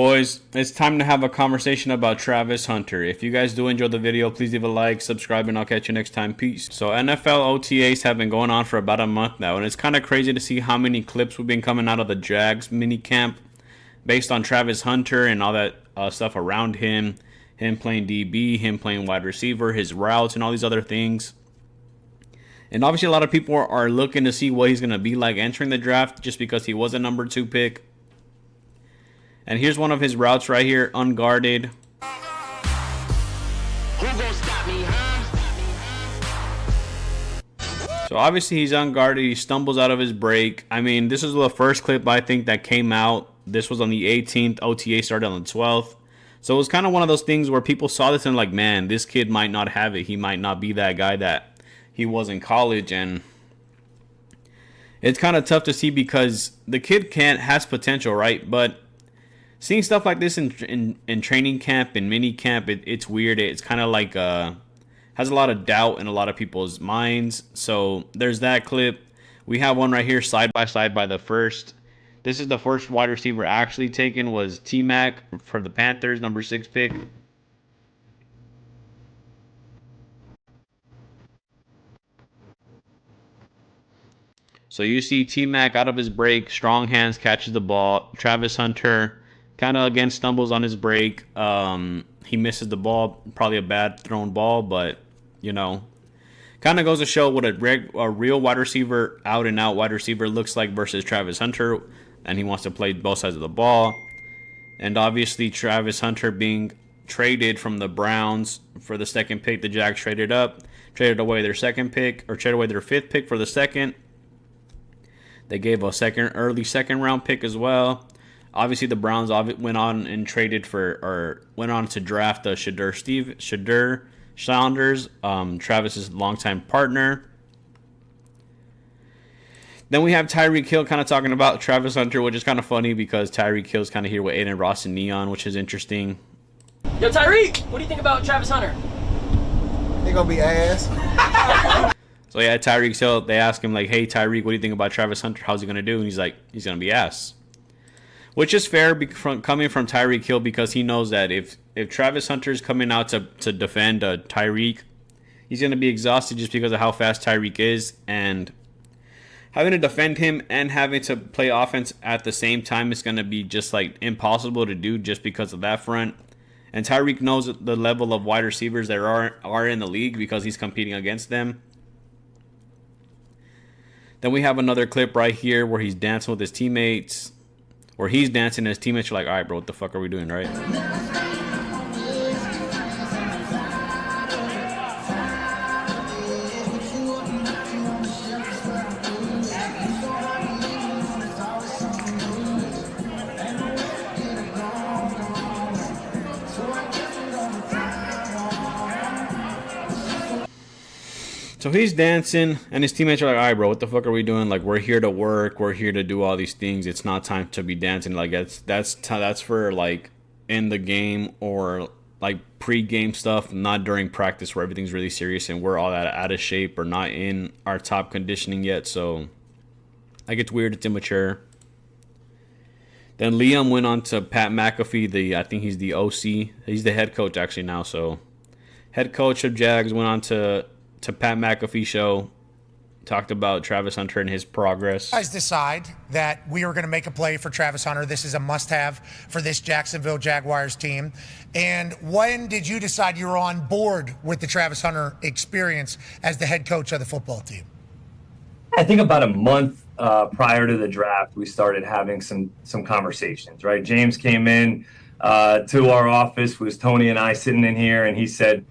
Boys, it's time to have a conversation about Travis Hunter. If you guys do enjoy the video, please leave a like, subscribe, and I'll catch you next time. Peace. So NFL OTAs have been going on for about a month now, and it's kind of crazy to see how many clips we've been coming out of the Jags mini camp based on Travis Hunter and all that stuff around him playing DB, him playing wide receiver, his routes, and all these other things. And obviously a lot of people are looking to see what he's going to be like entering the draft just because he was a number 2 pick. And here's one of his routes right here, unguarded. Who gon' stop me, huh? So obviously he's unguarded. He stumbles out of his break. I mean, this is the first clip I think that came out. This was on the 18th. OTA started on the 12th. So it was kind of one of those things where people saw this and like, man, this kid might not have it. He might not be that guy that he was in college. And it's kind of tough to see because the kid has potential, right? But seeing stuff like this in training camp and mini camp, it's weird. It's kind of like has a lot of doubt in a lot of people's minds. So there's that clip. We have one right here side by side by the first. This is the first wide receiver actually taken was T-Mac for the Panthers, number 6 pick. So you see T-Mac out of his break, strong hands, catches the ball. Travis Hunter kind of again stumbles on his break. He misses the ball, probably a bad thrown ball, but you know, kind of goes to show what a real wide receiver, out and out wide receiver looks like versus Travis Hunter, and he wants to play both sides of the ball. And obviously Travis Hunter being traded from the Browns for the second pick, the Jags traded away their second pick, or traded away their 5th pick for the second. They gave a early second round pick as well. Obviously, the Browns went on and went on to draft Shadur Saunders, Travis's longtime partner. Then we have Tyreek Hill kind of talking about Travis Hunter, which is kind of funny because Tyreek Hill's kind of here with Aiden Ross and Neon, which is interesting. Yo, Tyreek, what do you think about Travis Hunter? He gonna be ass. So yeah, Tyreek Hill, they ask him like, hey Tyreek, what do you think about Travis Hunter? How's he going to do? And he's like, he's going to be ass. Which is fair coming from Tyreek Hill because he knows that if Travis Hunter's coming out to defend Tyreek, he's going to be exhausted just because of how fast Tyreek is. And having to defend him and having to play offense at the same time is going to be just like impossible to do just because of that front. And Tyreek knows the level of wide receivers there are in the league because he's competing against them. Then we have another clip right here where he's dancing with his teammates. Or he's dancing and his teammates are like, all right, bro, what the fuck are we doing, right? So he's dancing, and his teammates are like, all right, bro, what the fuck are we doing? Like, we're here to work. We're here to do all these things. It's not time to be dancing. Like, that's for, like, in the game or, like, pre-game stuff, not during practice where everything's really serious and we're all out of shape or not in our top conditioning yet. So, like, it's weird. It's immature. Then Liam went on to Pat McAfee. I think he's the OC. He's the head coach, actually, now. So, head coach of Jags went on to Pat McAfee show, talked about Travis Hunter and his progress. Guys decide that we are going to make a play for Travis Hunter. This is a must-have for this Jacksonville Jaguars team. And when did you decide you were on board with the Travis Hunter experience as the head coach of the football team? I think about a month prior to the draft, we started having some conversations, right? James came in to our office, was Tony and I sitting in here, and he said,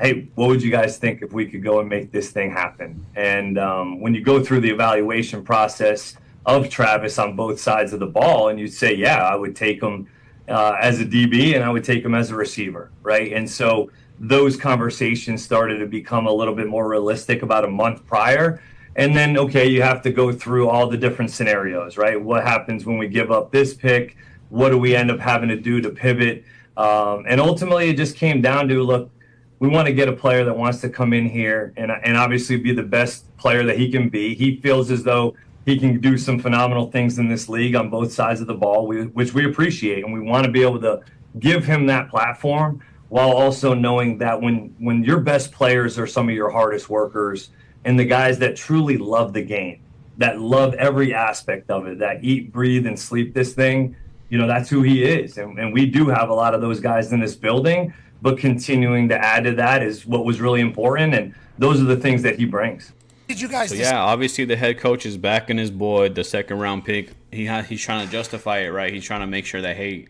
hey, what would you guys think if we could go and make this thing happen? And when you go through the evaluation process of Travis on both sides of the ball, and you'd say, yeah, I would take him as a DB and I would take him as a receiver, right? And so those conversations started to become a little bit more realistic about a month prior. And then, okay, you have to go through all the different scenarios, right? What happens when we give up this pick? What do we end up having to do to pivot? And ultimately, it just came down to, look, we want to get a player that wants to come in here and obviously be the best player that he can be. He feels as though He can do some phenomenal things in this league on both sides of the ball, which we appreciate, and we want to be able to give him that platform while also knowing that when your best players are some of your hardest workers and the guys that truly love the game, that love every aspect of it, that eat, breathe, and sleep this thing, that's who he is. And we do have a lot of those guys in this building, but continuing to add to that is what was really important, and those are the things that he brings. Did you guys? So yeah, obviously the head coach is backing his boy, the second round pick. He's trying to justify it, right? He's trying to make sure that, hey,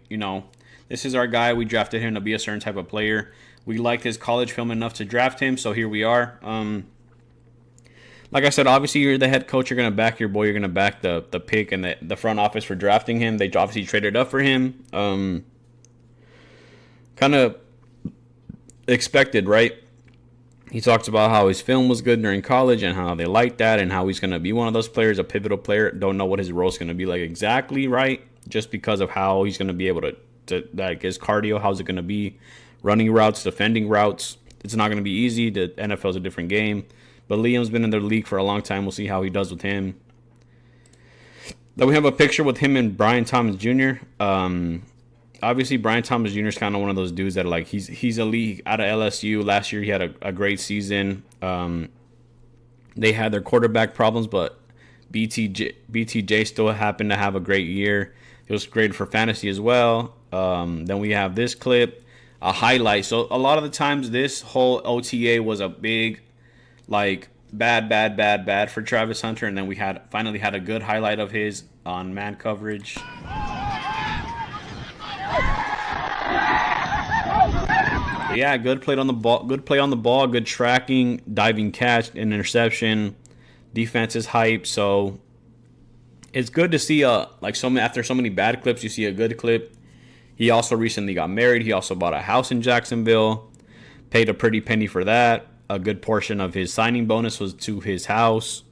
this is our guy. We drafted him to be a certain type of player. We liked his college film enough to draft him, so here we are. Like I said, obviously you're the head coach. You're gonna back your boy. You're gonna back the pick and the front office for drafting him. They obviously traded up for him. Kind of expected, right? He talks about how his film was good during college and how they liked that and how he's going to be one of those players, a pivotal player. Don't know what his role is going to be like exactly, right? Just because of how he's going to be able to like his cardio, how's it going to be? Running routes, defending routes. It's not going to be easy. The NFL is a different game. But Liam's been in the league for a long time. We'll see how he does with him. Then we have a picture with him and Brian Thomas Jr. Obviously, Brian Thomas Jr. is kind of one of those dudes that he's elite out of LSU. Last year, he had a great season. They had their quarterback problems, but BTJ still happened to have a great year. It was great for fantasy as well. Then we have this clip, a highlight. So a lot of the times, this whole OTA was a big, bad for Travis Hunter, and then we finally had a good highlight of his on man coverage. Yeah, good play on the ball, good tracking, diving catch, an interception. Defense is hype, so it's good to see after so many bad clips, you see a good clip. He also recently got married. He also bought a house in Jacksonville, paid a pretty penny for that. A good portion of his signing bonus was to his house.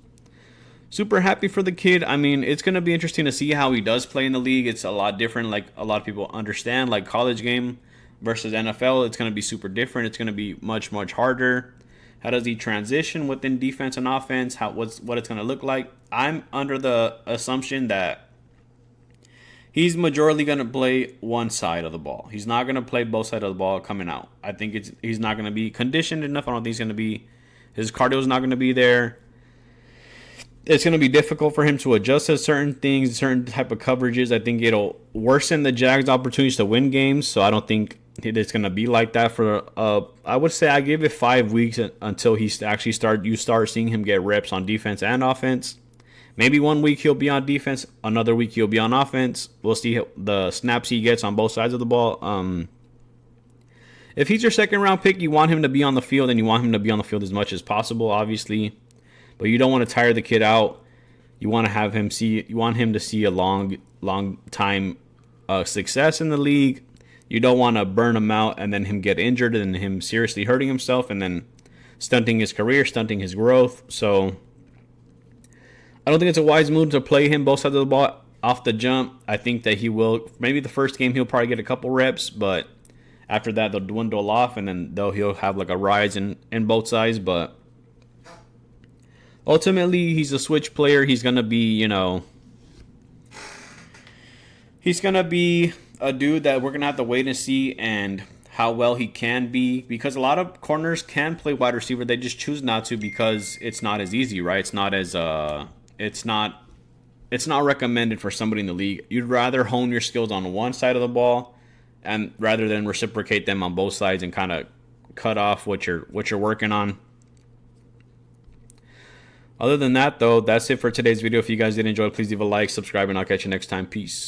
Super happy for the kid. I mean, it's going to be interesting to see how he does play in the league. It's a lot different, like a lot of people understand, like college game versus NFL. It's going to be super different. It's going to be much, much harder. How does he transition within defense and offense? What it's going to look like? I'm under the assumption that he's majorly going to play one side of the ball. He's not going to play both sides of the ball coming out. I think he's not going to be conditioned enough. I don't think he's going to be. His cardio is not going to be there. It's going to be difficult for him to adjust to certain things, certain type of coverages. I think it'll worsen the Jags' opportunities to win games. So I don't think it's going to be like that for. I would say I give it 5 weeks until he actually start seeing him get reps on defense and offense. Maybe 1 week he'll be on defense, another week he'll be on offense. We'll see the snaps he gets on both sides of the ball. If he's your second round pick, you want him to be on the field, and you want him to be on the field as much as possible, obviously. But you don't want to tire the kid out. You want to have him see. You want him to see a long time success in the league. You don't want to burn him out and then him get injured and him seriously hurting himself and then stunting his career, stunting his growth. So I don't think it's a wise move to play him both sides of the ball off the jump. I think that he will. Maybe the first game he'll probably get a couple reps, but after that they'll dwindle off and then he'll have like a rise in both sides. But ultimately, he's a switch player. He's going to be, he's going to be a dude that we're going to have to wait and see and how well he can be. Because a lot of corners can play wide receiver. They just choose not to because it's not as easy, right? It's not as, it's not recommended for somebody in the league. You'd rather hone your skills on one side of the ball and rather than reciprocate them on both sides and kind of cut off what you're working on. Other than that, though, that's it for today's video. If you guys did enjoy, please leave a like, subscribe, and I'll catch you next time. Peace.